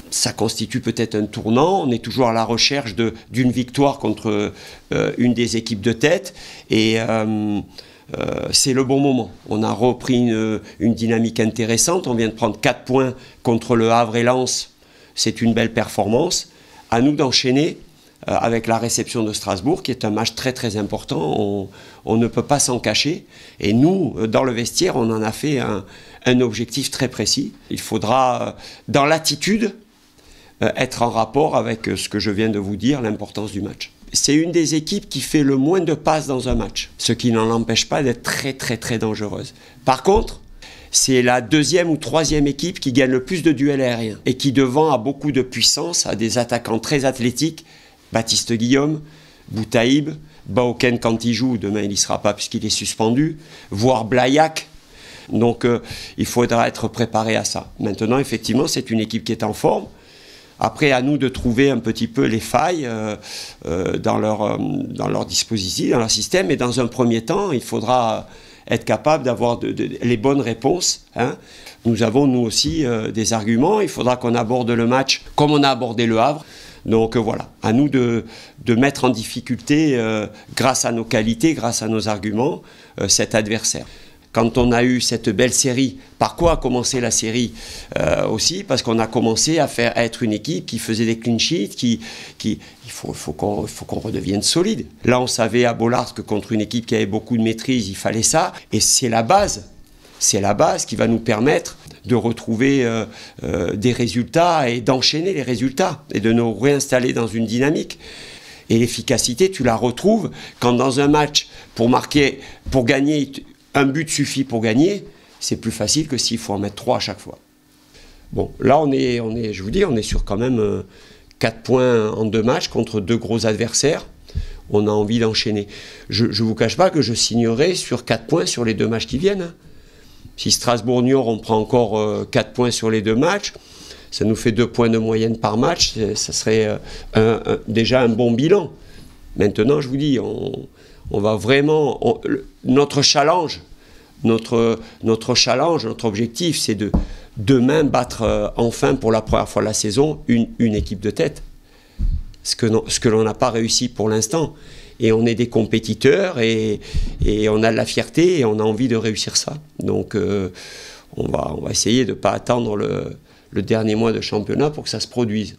Ça constitue peut-être un tournant. On est toujours à la recherche d'une victoire contre une des équipes de tête. Et c'est le bon moment. On a repris une dynamique intéressante. On vient de prendre 4 points contre le Havre et Lens. C'est une belle performance. À nous d'enchaîner avec la réception de Strasbourg, qui est un match très très important. On ne peut pas s'en cacher. Et nous, dans le vestiaire, on en a fait un objectif très précis. Il faudra, dans l'attitude, être en rapport avec ce que je viens de vous dire, l'importance du match. C'est une des équipes qui fait le moins de passes dans un match, ce qui n'en empêche pas d'être très très très dangereuse. Par contre, c'est la 2e ou 3e équipe qui gagne le plus de duels aériens et qui devant a beaucoup de puissance, a des attaquants très athlétiques, Baptiste Guillaume, Boutaïb, Baoken quand il joue, demain il n'y sera pas puisqu'il est suspendu, voire Blaillac. Donc il faudra être préparé à ça. Maintenant, effectivement, c'est une équipe qui est en forme. Après, à nous de trouver un petit peu les failles dans leur dispositif, dans leur système. Et dans un premier temps, il faudra être capable d'avoir les bonnes réponses. Hein. Nous avons, nous aussi, des arguments. Il faudra qu'on aborde le match comme on a abordé le Havre. Donc voilà, à nous de mettre en difficulté, grâce à nos qualités, grâce à nos arguments, cet adversaire. Quand on a eu cette belle série, par quoi a commencé la série aussi? Parce qu'on a commencé à être une équipe qui faisait des clean sheets, il faut qu'on redevienne solide. Là, on savait à Bollaert que contre une équipe qui avait beaucoup de maîtrise, il fallait ça. Et c'est la base. C'est la base qui va nous permettre de retrouver des résultats et d'enchaîner les résultats et de nous réinstaller dans une dynamique. Et l'efficacité, tu la retrouves quand dans un match, pour gagner, un but suffit pour gagner, c'est plus facile que s'il faut en mettre 3 à chaque fois. Bon, là, je vous dis, on est sur quand même 4 points en 2 matchs contre 2 gros adversaires. On a envie d'enchaîner. Je ne vous cache pas que je signerai sur 4 points sur les 2 matchs qui viennent. Si Strasbourg-Niort, on prend encore 4 points sur les 2 matchs, ça nous fait 2 points de moyenne par match. Ça serait déjà un bon bilan. Maintenant, je vous dis, on va vraiment... notre challenge, notre objectif, c'est de demain battre enfin pour la première fois de la saison une équipe de tête. Ce que l'on n'a pas réussi pour l'instant. Et on est des compétiteurs et on a de la fierté et on a envie de réussir ça. Donc on va essayer de ne pas attendre le dernier mois de championnat pour que ça se produise.